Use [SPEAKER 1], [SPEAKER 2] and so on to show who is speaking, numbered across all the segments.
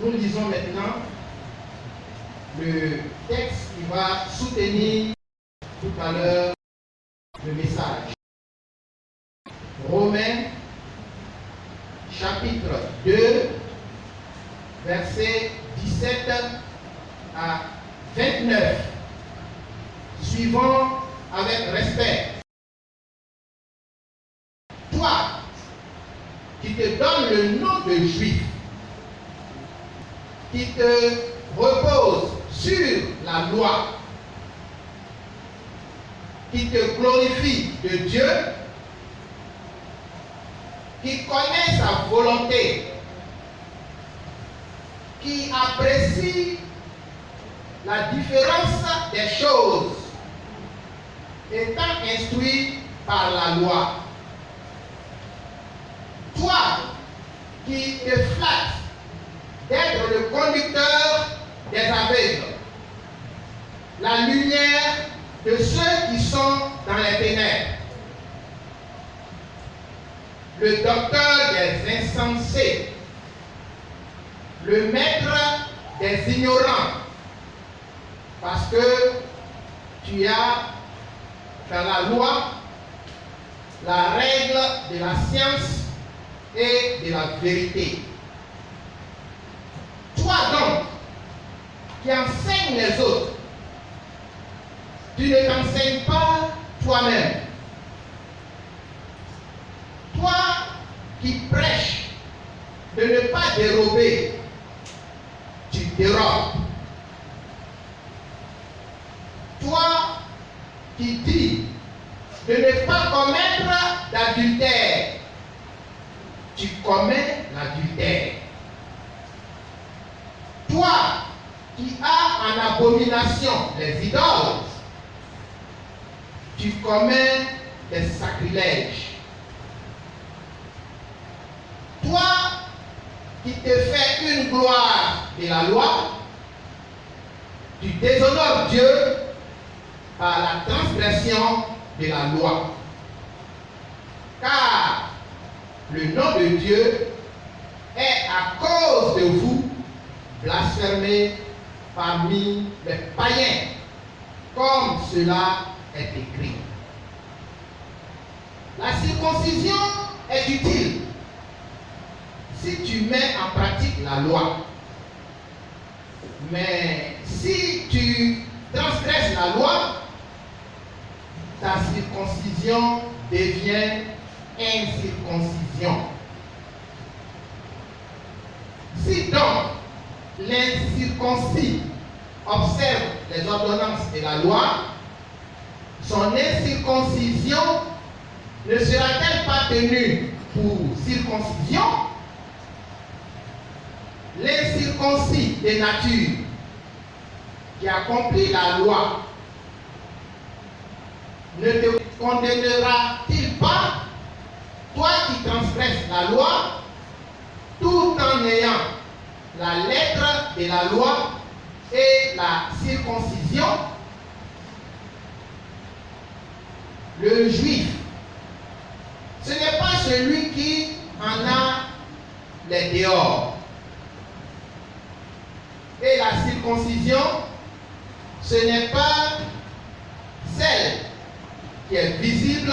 [SPEAKER 1] nous lisons maintenant le texte qui va soutenir tout à l'heure le message. Romains chapitre 2, versets 17 à 29. Suivons avec respect. Toi qui te donnes le nom de juif, qui te repose sur la loi, qui te glorifie de Dieu, qui connaît sa volonté, qui apprécie la différence des choses, étant instruit par la loi. Toi qui te flattes d'être le conducteur des aveugles, la lumière de ceux qui sont dans les ténèbres, le docteur des insensés, le maître des ignorants, parce que tu as dans la loi la règle de la science et de la vérité. Toi donc, qui enseignes les autres, tu ne t'enseignes pas toi-même. Toi qui prêches de ne pas dérober, tu dérobes. Toi qui dis de ne pas commettre d'adultère, tu commets l'adultère. Toi qui as en abomination les idoles, tu commets des sacrilèges. Toi qui te fais une gloire de la loi, tu déshonores Dieu par la transgression de la loi. Car le nom de Dieu est à cause de vous blasphémé parmi les païens, comme cela est écrit. La circoncision est utile si tu mets en pratique la loi. Mais si tu transgresses la loi, ta circoncision devient incirconcision. Si donc l'incirconcis observe les ordonnances de la loi, son incirconcision ne sera-t-elle pas tenue pour circoncision? L'incirconcis de nature qui accomplit la loi ne te condamnera-t-il pas, toi qui transgresses la loi, tout en ayant la lettre de la loi et la circoncision? Le juif, ce n'est pas celui qui en a les dehors. Et la circoncision, ce n'est pas celle qui est visible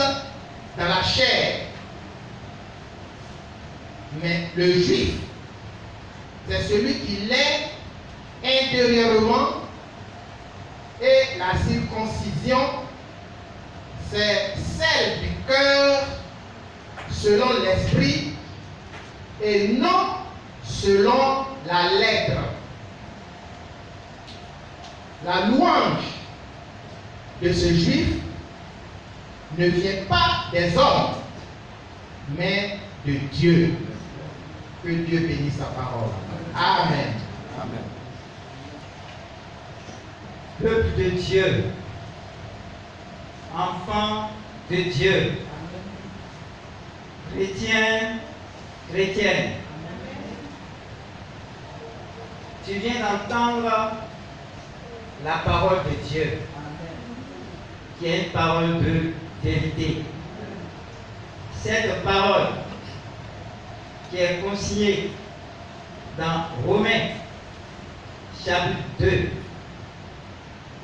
[SPEAKER 1] dans la chair. Mais le juif, c'est celui qui l'est intérieurement, et la circoncision, c'est celle du cœur selon l'esprit et non selon la lettre. La louange de ce juif ne vient pas des hommes, mais de Dieu. Que Dieu bénisse sa parole. Amen.
[SPEAKER 2] Amen.
[SPEAKER 3] Peuple de Dieu, enfant de Dieu, chrétien, chrétienne, tu viens d'entendre la parole de Dieu, qui est une parole de vérité. Cette parole qui est consignée dans Romains, chapitre 2,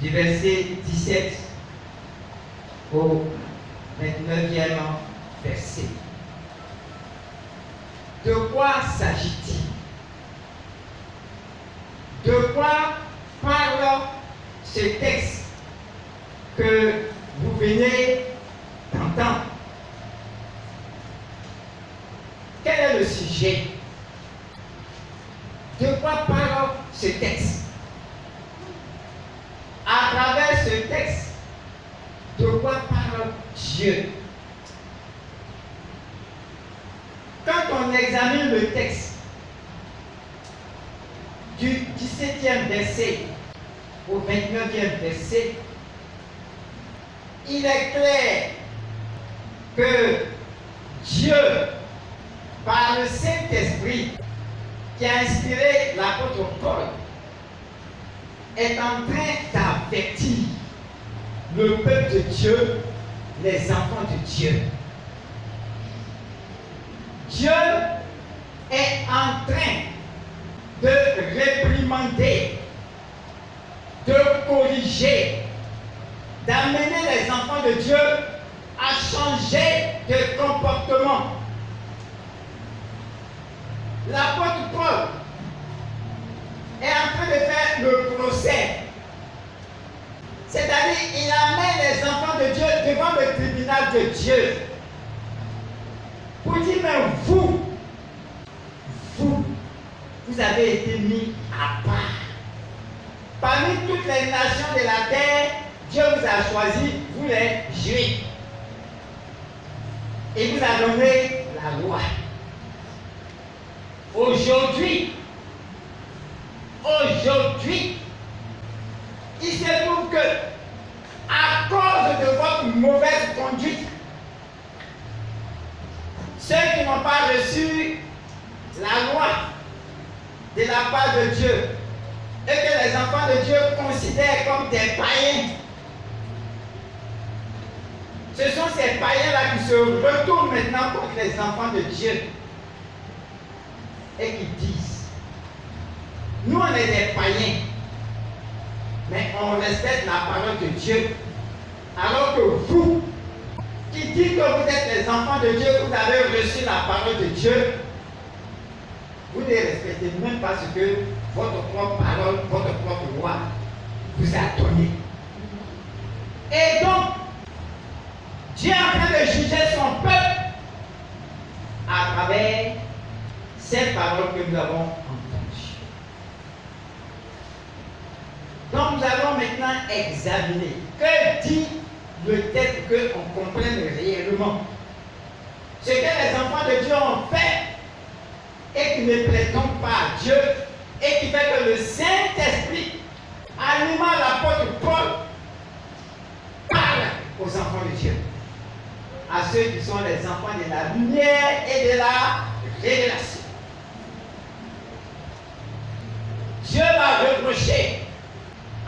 [SPEAKER 3] du verset 17 au 29e verset. De quoi s'agit-il? De quoi parle ce texte que vous venez d'entendre? Quel est le sujet? De quoi parle ce texte? À travers ce texte, de quoi parle Dieu? Quand on examine le texte du 17e verset au 29e verset, il est clair que Dieu, par le Saint-Esprit qui a inspiré l'apôtre Paul, est en train d'avertir le peuple de Dieu, les enfants de Dieu. Dieu est en train de réprimander, de corriger, d'amener les enfants de Dieu à changer de comportement. L'apôtre Paul est en train de faire le procès. C'est-à-dire, il amène les enfants de Dieu devant le tribunal de Dieu. Pour dire, mais vous avez été mis à part. Parmi toutes les nations de la terre, Dieu vous a choisi, vous les Juifs. Il vous a donné la loi. Aujourd'hui, il se trouve que, à cause de votre mauvaise conduite, ceux qui n'ont pas reçu la loi de la part de Dieu et que les enfants de Dieu considèrent comme des païens, ce sont ces païens-là qui se retournent maintenant contre les enfants de Dieu et qui disent, nous on est des païens, mais on respecte la parole de Dieu, alors que vous, qui dites que vous êtes les enfants de Dieu, vous avez reçu la parole de Dieu, vous ne respectez même pas ce que votre propre parole, votre propre loi vous a donné. Et donc, Dieu est en train de juger son peuple à travers cette parole que nous avons entendue. Donc nous allons maintenant examiner que dit le texte qu'on comprenne réellement. Ce que les enfants de Dieu ont fait et qui ne plaît donc pas à Dieu et qui fait que le Saint-Esprit, animant l'apôtre Paul, parle aux enfants de Dieu, à ceux qui sont les enfants de la lumière et de la révélation. Dieu va reprocher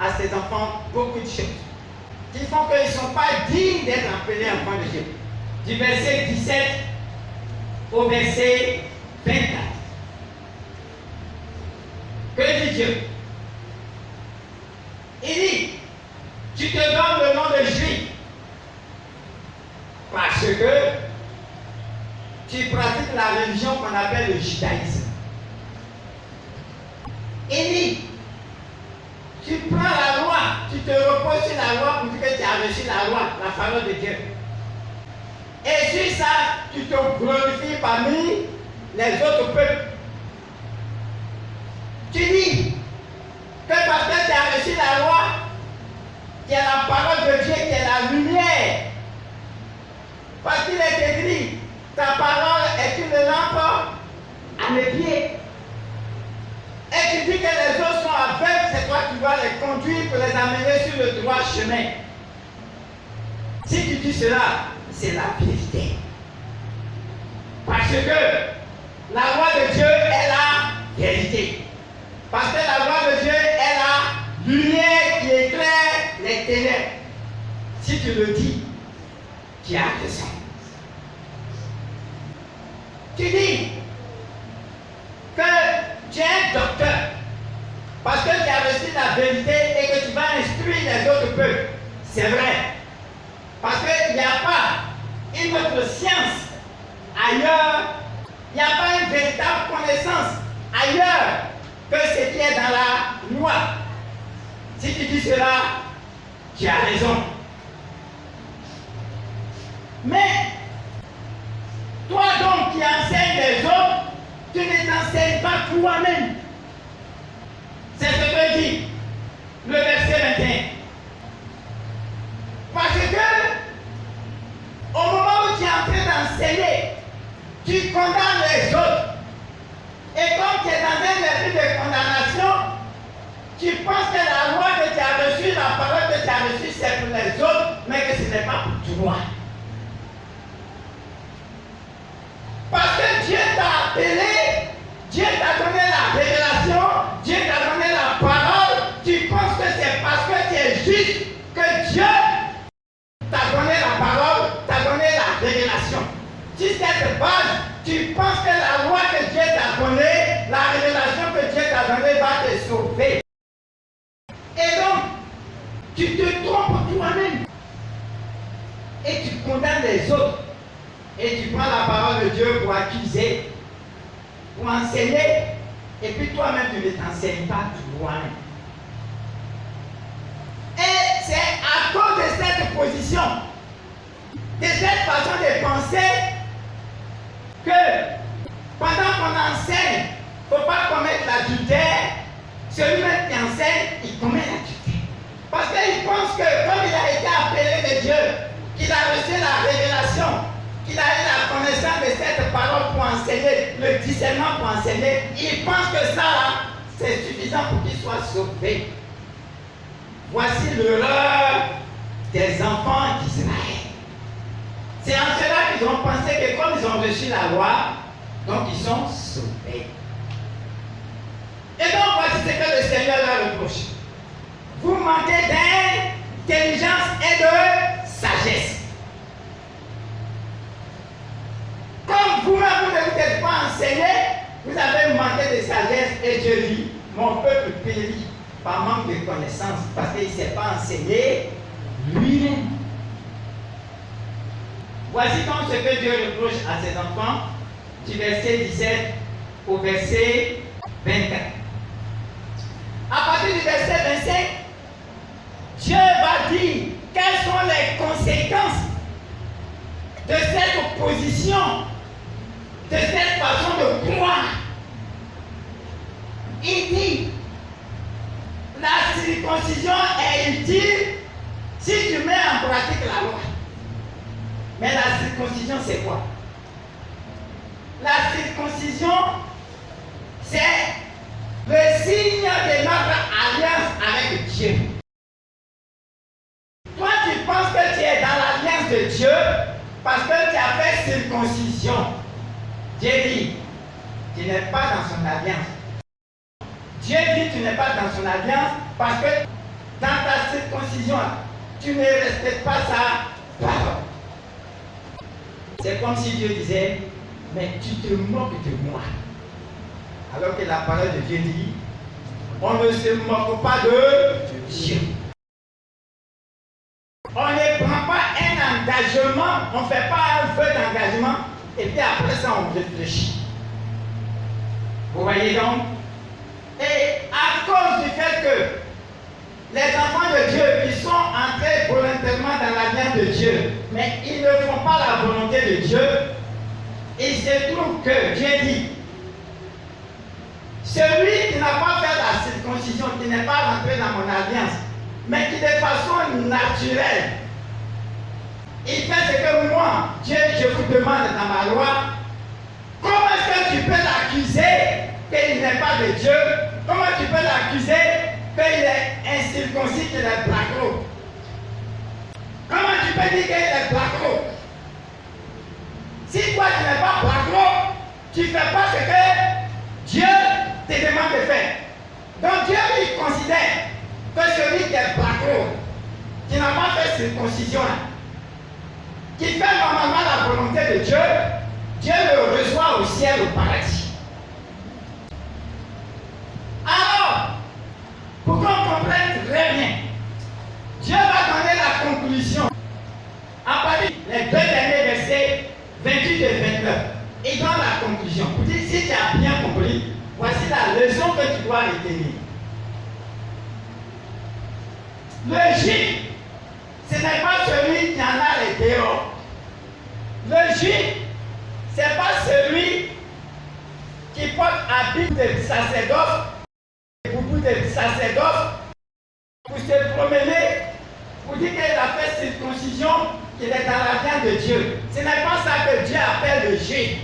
[SPEAKER 3] à ses enfants beaucoup de choses qui font qu'ils ne sont pas dignes d'être appelés enfants de Dieu. Du verset 17 au verset 24. Que dit Dieu? Il dit, tu te donnes le nom de juif parce que tu pratiques la religion qu'on appelle le judaïsme. Il dit, tu prends la loi, tu te reposes sur la loi pour dire que tu as reçu la loi, la parole de Dieu. Et sur ça, tu te glorifies parmi les autres peuples. Tu dis que parce que tu as reçu la loi, qui est la parole de Dieu, qui est la lumière, parce qu'il est écrit, ta parole est une lampe à mes pieds. Et tu dis que les autres sont aveugles, c'est toi qui vas les conduire pour les amener sur le droit chemin. Si tu dis cela, c'est la vérité. Parce que la loi de Dieu est la vérité. Parce que la loi de Dieu est la lumière qui éclaire les ténèbres. Si tu le dis, tu as raison. Tu dis que tu es un C'est vrai. Parce qu'il n'y a pas une autre science ailleurs, il n'y a pas une véritable connaissance ailleurs que ce qui est dans la loi. Si tu dis cela, tu as raison. Mais toi donc qui enseignes les autres, tu ne t'enseignes pas toi-même. C'est ce que dit le verset 21. Parce que au moment où tu es en train d'enseigner, tu condamnes les autres. Et comme tu es dans un esprit de condamnation, tu penses que la loi que tu as reçue, la parole que tu as reçue, c'est pour les autres, mais que ce n'est pas pour toi. Parce que Dieu t'a appelé, Dieu t'a donné la révélation, Dieu t'a donné la parole, tu penses que c'est parce que tu es juste que Dieu t'a donné la parole, t'a donné la révélation. Si cette base, tu penses que la loi que Dieu t'a donnée, la révélation que Dieu t'a donnée va te sauver. Et donc, tu te trompes toi-même. Et tu condamnes les autres. Et tu prends la parole de Dieu pour accuser, pour enseigner. Et puis toi-même, tu ne t'enseignes pas toi-même. Et c'est à cause de cette position, de cette façon de penser, que pendant qu'on enseigne, il ne faut pas commettre l'adultère, celui-même qui enseigne, il commet l'adultère. Parce qu'il pense que comme il a été appelé de Dieu, qu'il a reçu la révélation, qu'il a eu la connaissance de cette parole pour enseigner, le discernement pour enseigner, il pense que ça, c'est suffisant pour qu'il soit sauvé. Voici l'erreur des enfants d'Israël. C'est en cela qu'ils ont pensé que comme ils ont reçu la loi, donc ils sont sauvés. Et donc voici ce que le Seigneur leur reproche. Vous manquez d'intelligence et de sagesse. Comme vous-même, vous ne vous êtes pas enseigné, vous avez manqué de sagesse et Dieu dit, mon peuple périt par manque de connaissance parce qu'il ne s'est pas enseigné lui-même. Voici donc ce que Dieu reproche à ses enfants du verset 17 au verset 24. À partir du verset 25, Dieu va dire quelles sont les conséquences de cette opposition, de cette façon de croire. Il dit, la circoncision est utile si tu mets en pratique la loi. Mais la circoncision, c'est quoi? La circoncision, c'est le signe de notre alliance avec Dieu. Toi, tu penses que tu es dans l'alliance de Dieu parce que tu as fait circoncision. Dieu dit, tu n'es pas dans son alliance. Dieu dit, tu n'es pas dans son alliance parce que dans ta circoncision, tu ne respectes pas sa parole. C'est comme si Dieu disait, mais tu te moques de moi. Alors que la parole de Dieu dit, on ne se moque pas de Dieu. On ne prend pas un engagement, on ne fait pas un feu d'engagement, et puis après ça on réfléchit. Vous voyez donc? Et à cause du fait que les enfants de Dieu qui sont entrés volontairement dans l'alliance de Dieu, mais ils ne font pas la volonté de Dieu, il se trouve que Dieu dit, celui qui n'a pas fait la circoncision, qui n'est pas rentré dans mon alliance, mais qui de façon naturelle, il fait ce que moi, Dieu, je vous demande dans ma loi, comment est-ce que tu peux l'accuser qu'il n'est pas de Dieu? Comment tu peux l'accuser qu'il est incirconcis, qu'il est blacro? Comment tu peux dire qu'il est blacro? Si toi tu n'es pas blacro, tu ne fais pas ce que Dieu te demande de faire. Donc Dieu il considère que celui qui est blacro, qui n'a pas fait circoncision, qui fait normalement la volonté de Dieu, Dieu le reçoit au ciel, au paradis. Alors, pour qu'on comprenne très bien, Dieu va donner la faisons la conclusion. Pour dire, si tu as bien compris, voici la leçon que tu dois retenir. Le juif, ce n'est pas celui qui en a les dehors. Le juif, ce n'est pas celui qui porte habit de sacerdoce, beaucoup de sacerdoce, pour se promener, pour dire qu'il a fait circoncision, qu'il est dans la viande de Dieu. Ce n'est pas ça que Dieu appelle le juif.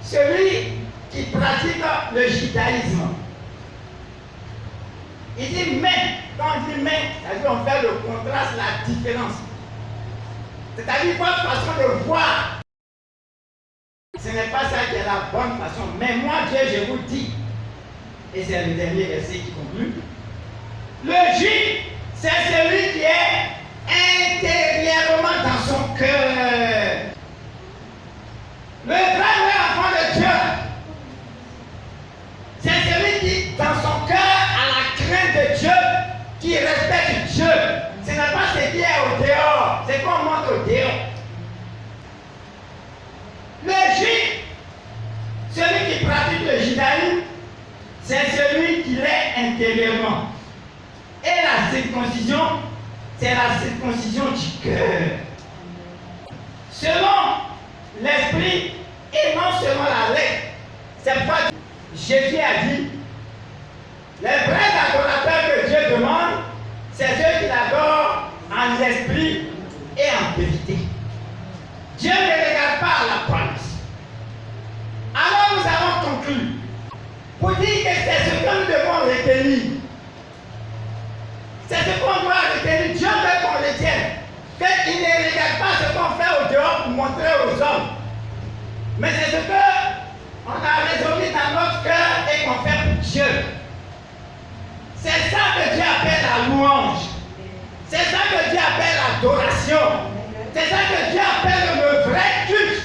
[SPEAKER 3] Celui qui pratique le judaïsme. Il dit mais, quand on dit mais, c'est-à-dire on fait le contraste, la différence. C'est-à-dire votre façon de voir. Ce n'est pas ça qui est la bonne façon. Mais moi, Dieu, je vous dis, et c'est le dernier verset qui conclut, le juif, c'est celui qui est intérieurement dans son cœur. Le vrai enfant de Dieu, c'est celui qui, dans son cœur, a la crainte de Dieu, qui respecte Dieu. Ce n'est pas ce qui est au dehors, c'est qu'on montre au dehors. Le juif, celui qui pratique le judaïsme, c'est celui qui l'est intérieurement. Et la circoncision, c'est la circoncision du cœur. Selon l'esprit et non selon la lettre. C'est pourquoi Jésus a dit, les vrais adorateurs que Dieu demande, c'est ceux qui l'adorent en esprit et en vérité. Dieu ne regarde pas à l'apparence. Alors nous avons conclu pour dire que c'est ce que nous devons retenir. C'est ce qu'on doit retenir. Dieu veut qu'on retienne. Qu'il ne regarde pas ce qu'on fait au dehors pour montrer aux hommes. Mais c'est ce qu'on a résolu dans notre cœur et qu'on fait pour Dieu. C'est ça que Dieu appelle la louange. C'est ça que Dieu appelle l'adoration. C'est ça que Dieu appelle le vrai culte.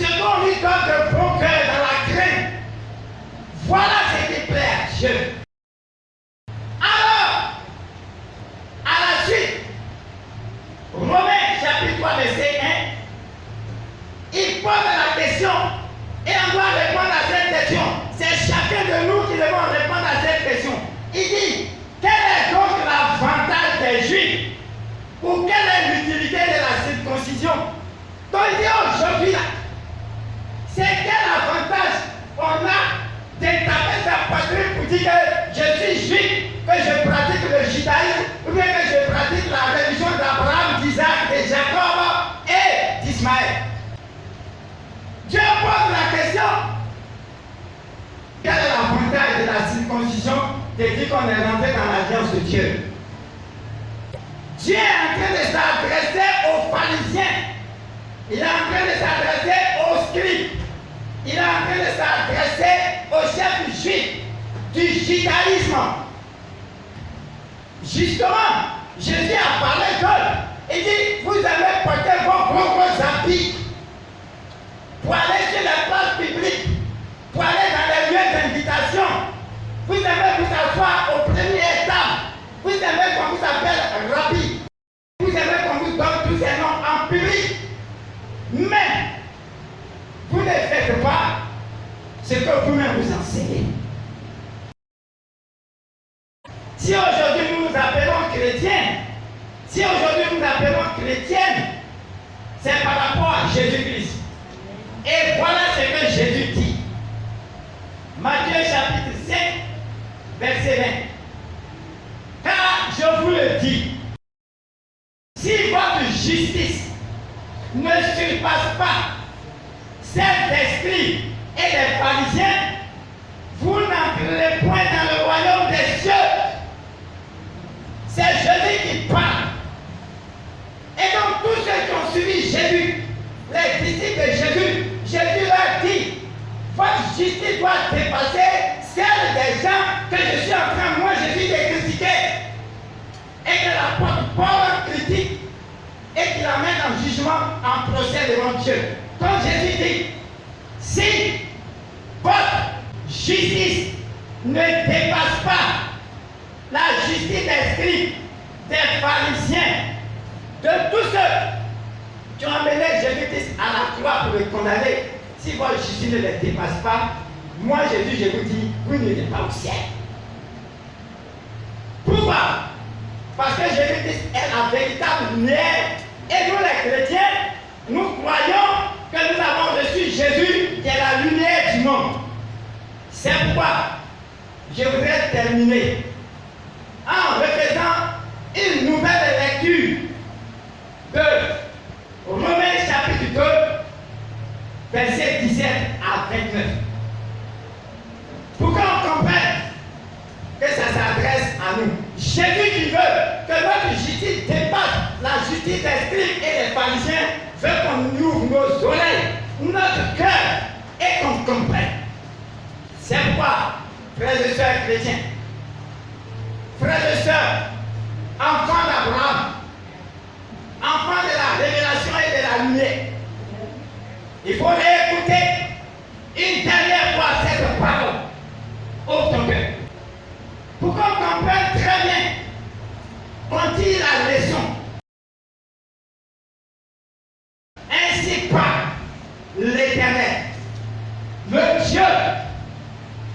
[SPEAKER 3] Ce qu'on lui donne de bon cœur dans la crainte. Voilà ce qui plaît à Dieu. Alors, à la suite, Romains chapitre 3, verset 1, il pose la question et on doit répondre à cette question. C'est chacun de nous qui devons répondre à cette question. Il dit, quel est donc l'avantage des Juifs ou quelle est l'utilité de la circoncision? Donc il dit aujourd'hui là, c'est quel avantage on a de taper sa poitrine pour dire que je suis juif, que je pratique le judaïsme, ou bien que je pratique la religion d'Abraham, d'Isaac, de Jacob et d'Ismaël. Dieu pose la question, quel est l'avantage de la circoncision de dire qu'on est rentré dans l'alliance de Dieu? Dieu est en train de s'adresser aux pharisiens, il est en train de s'adresser aux scribes, il est en train de s'adresser aux chefs juifs du judaïsme. Justement, Jésus a parlé d'eux. Il dit, vous avez porté vos gros habits pour aller sur les places publiques, pour aller dans les lieux d'invitation. Vous aimez vous asseoir au premier étage. Vous aimez qu'on vous appelle Rabbi. Vous aimez qu'on vous donne tous ces noms en public. Mais, vous ne faites pas ce que vous-même vous enseignez. Si aujourd'hui nous nous appelons chrétiens, si aujourd'hui nous nous appelons chrétiennes, c'est par rapport à Jésus-Christ. Et voilà ce que Jésus dit. Matthieu chapitre 5, verset 20. Car je vous le dis, si votre justice ne surpasse pas celle des scribes et des pharisiens, vous n'entrerez point dans le royaume des cieux. C'est Jésus qui parle. Et donc tous ceux qui ont suivi Jésus, les disciples de Jésus, Jésus leur dit, votre justice doit dépasser celle des gens que je suis en train, moi je suis de critiquer. Et que l'apôtre Paul critique et qu'il amène en jugement, en procès devant Dieu. Donc Jésus dit, si votre justice ne dépasse pas la justice des scribes, des pharisiens, de tous ceux qui ont amené Jésus-Christ à la croix pour le condamner, si votre justice ne les dépasse pas, moi Jésus, je vous dis, vous n'irez pas au ciel. Pourquoi? Parce que Jésus-Christ est la véritable lumière. Et nous les chrétiens, nous croyons que nous avons reçu Jésus qui est la lumière du monde. C'est pourquoi je voudrais terminer en refaisant une nouvelle lecture de Romains chapitre 2, versets 17 à 29. Pour qu'on comprenne que ça s'adresse à nous. Jésus qui veut que notre justice dépasse la justice des scribes et des pharisiens, veut qu'on ouvre nos oreilles, notre cœur et qu'on comprenne. C'est pourquoi, frères et sœurs chrétiens, frères et sœurs, enfants d'Abraham, enfants de la révélation et de la lumière, il faut réécouter une dernière fois cette parole. Ouvre ton cœur. Pour qu'on comprenne très bien, on dit la leçon. Ainsi parle l'Éternel, le Dieu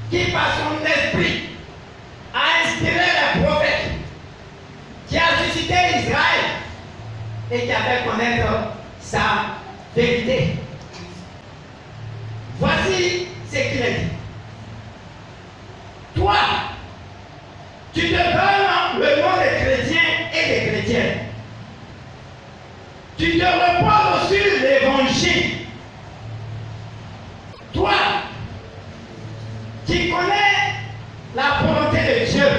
[SPEAKER 3] qui par son esprit a inspiré les prophètes, qui a suscité Israël et qui a fait connaître sa vérité. Voici ce qu'il a dit. Toi, tu te donnes le nom des chrétiens et des chrétiennes. Tu te reposes sur l'évangile. Toi, qui connais la volonté de Dieu,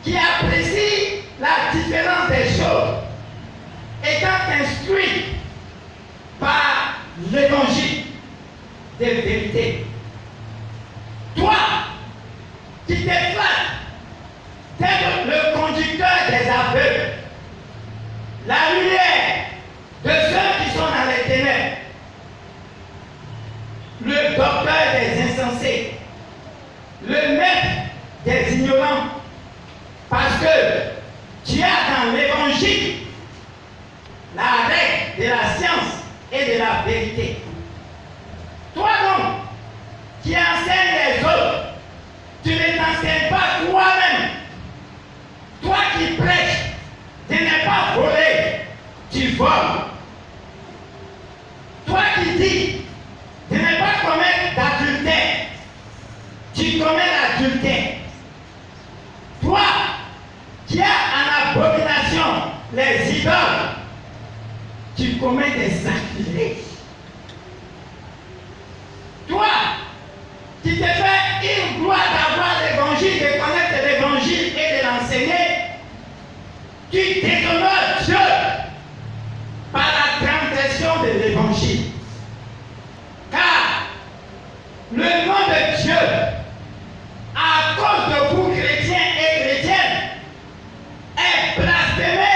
[SPEAKER 3] qui apprécie la différence des choses, étant instruit par l'évangile de vérité. Toi, qui te flatte d'être le conducteur des aveugles, la lumière de ceux qui sont dans les ténèbres, le docteur des insensés, le maître des ignorants, parce que tu as dans l'évangile la règle de la science et de la vérité. Toi donc, qui enseignes les autres, tu ne t'enseignes pas toi-même. Toi qui prêches de ne pas voler, tu voles. Toi qui dis de ne pas commettre d'adultère, tu commets l'adultère. Toi qui as en abomination les idoles, tu commets des sacrilèges. Toi qui te fais une gloire d'avoir l'évangile, de connaître l'évangile et de l'enseigner, tu déshonores Dieu par la transgression de l'évangile. Car le nom de Dieu, à cause de vous chrétiens et chrétiennes, est blasphémé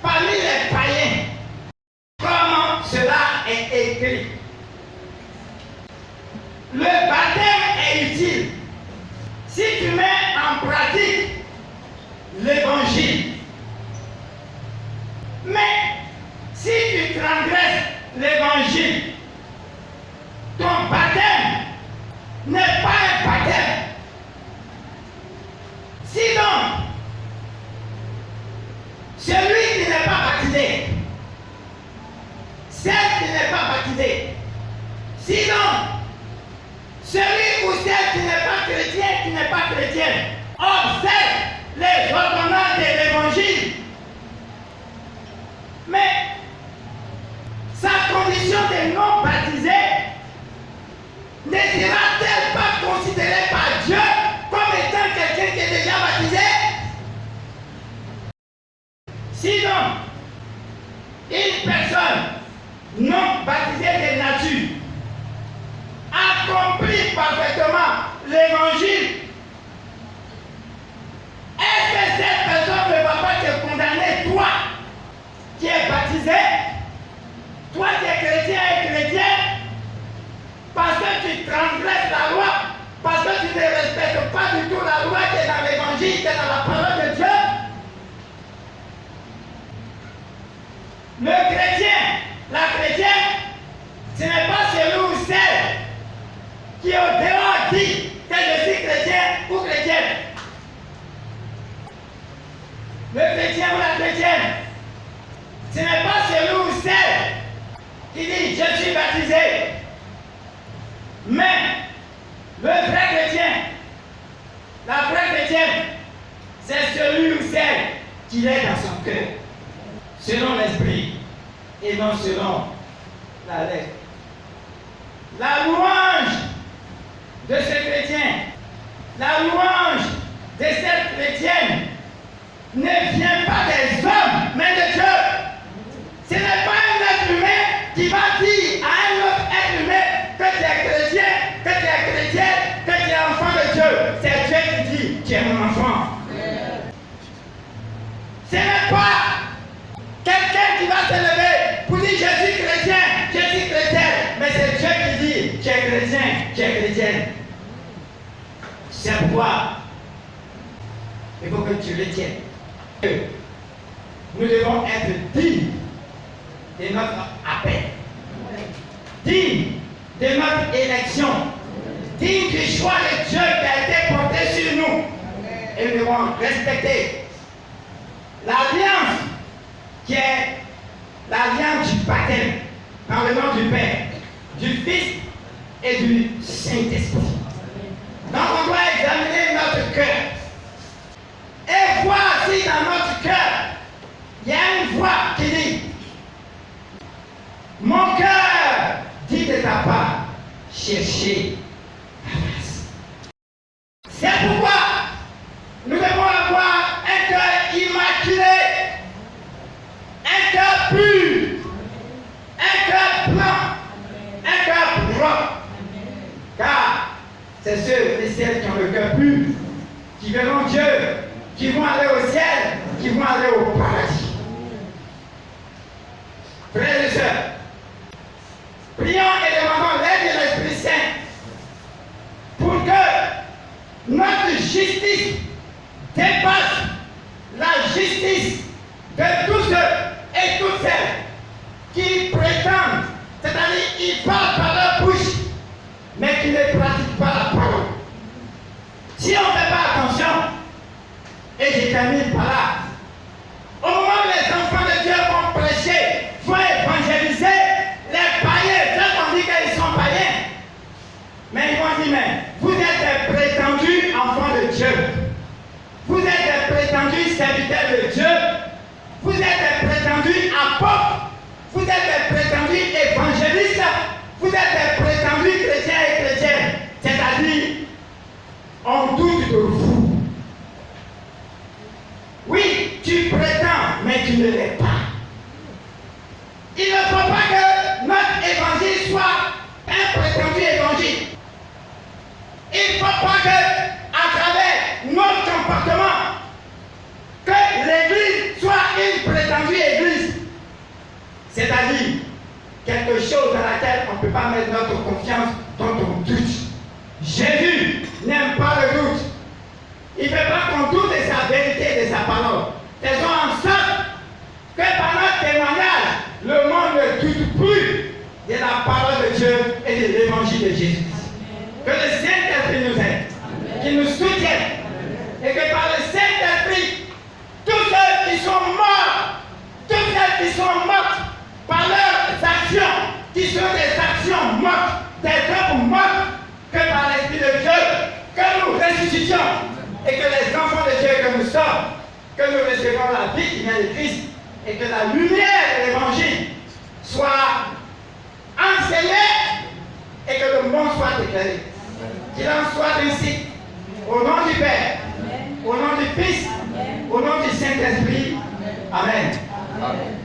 [SPEAKER 3] parmi les païens. Comment cela est écrit? Le baptême est utile si tu mets en pratique l'évangile. Mais si tu transgresses l'évangile, ton baptême n'est pas un baptême. Sinon, celui qui n'est pas baptisé, celle qui n'est pas baptisée, sinon, celui ou celle qui n'est pas chrétien, qui n'est pas chrétienne, observe les ordonnances de l'évangile. Mais sa condition de non baptisé ne sera-t-elle pas considérée par Dieu comme étant quelqu'un qui est déjà baptisé? Sinon, une personne non baptisée de nature accomplit parfaitement l'évangile. Est-ce que cette personne ne va qui au dehors dit que je suis chrétien ou chrétienne. Le chrétien ou la chrétienne, ce n'est pas celui ou celle qui dit je suis baptisé. Mais le vrai chrétien, la vraie chrétienne, c'est celui ou celle qui est dans son cœur, selon l'esprit et non selon la lettre. La louange de ce chrétien, la louange de cette chrétienne ne vient pas des hommes, mais de Dieu. Ce n'est pas un être humain qui va dire à un autre être humain que tu es chrétien, que tu es chrétienne, que tu es enfant de Dieu. C'est Dieu qui dit, tu es mon enfant. Ce n'est pas quelqu'un qui va se lever pour dire, je suis chrétien, je suis chrétienne. Mais c'est Dieu qui dit, tu es chrétien, tu es chrétienne. C'est pourquoi il faut que tu retiennes. Nous devons être dignes de notre appel, dignes de notre élection, dignes du choix de Dieu qui a été porté sur nous. Et nous devons respecter l'alliance qui est l'alliance du baptême dans le nom du Père, du Fils et du Saint-Esprit. Donc on doit examiner notre cœur et voir si dans notre cœur il y a une voix qui dit, mon cœur dit de ta part, cherchez ta face. C'est pourquoi nous devons avoir un cœur immaculé, un cœur pur, un cœur blanc, un cœur propre. Car c'est ceux et celles qui ont le cœur pur, qui verront Dieu, qui vont aller au ciel, qui vont aller au paradis. Frères et sœurs, prions et demandons l'aide de l'Esprit Saint pour que notre justice dépasse la justice de tous ceux et toutes celles qui prétendent, c'est-à-dire ils parlent par leur bouche, mais qui ne pratiquent pas la parole. Si on ne fait pas attention, et je termine par là, au moment où les enfants de Dieu vont prêcher, vont évangéliser, les païens, ceux qu'on dit qu'ils sont païens, mais ils vont dire, mais vous êtes des prétendus enfants de Dieu, vous êtes des prétendus serviteurs de Dieu, vous êtes des prétendus apôtres, vous êtes des prétendus évangélistes, vous êtes des prétendus chrétiens et chrétiennes, c'est-à-dire, on doute de vous. Oui, tu prétends, mais tu ne l'es pas. Il ne faut pas que notre évangile soit un prétendu évangile. Il ne faut pas que, à travers notre comportement, que l'église soit une prétendue église. C'est-à-dire, quelque chose dans laquelle on ne peut pas mettre notre confiance, dont on doute. Jésus n'aime pas le doute. Il ne fait pas qu'on doute de sa vérité et de sa parole. Faisons en sorte que par notre témoignage, le monde ne doute plus de la parole de Dieu et de l'évangile de Jésus. Que le Saint-Esprit nous aide, qu'il nous soutienne, et que par le Saint-Esprit, tous ceux qui sont morts, toutes celles qui sont mortes par leurs actions, qui sont des actions mortes, des œuvres mortes, que par l'Esprit de Dieu, que nous ressuscitions, et que les enfants de Dieu que nous sommes, que nous recevons la vie qui vient de Christ, et que la lumière de l'Évangile soit enseignée, et que le monde soit éclairé. Qu'il en soit ainsi, au nom du Père, au nom du Fils, au nom du Saint-Esprit. Amen. Amen.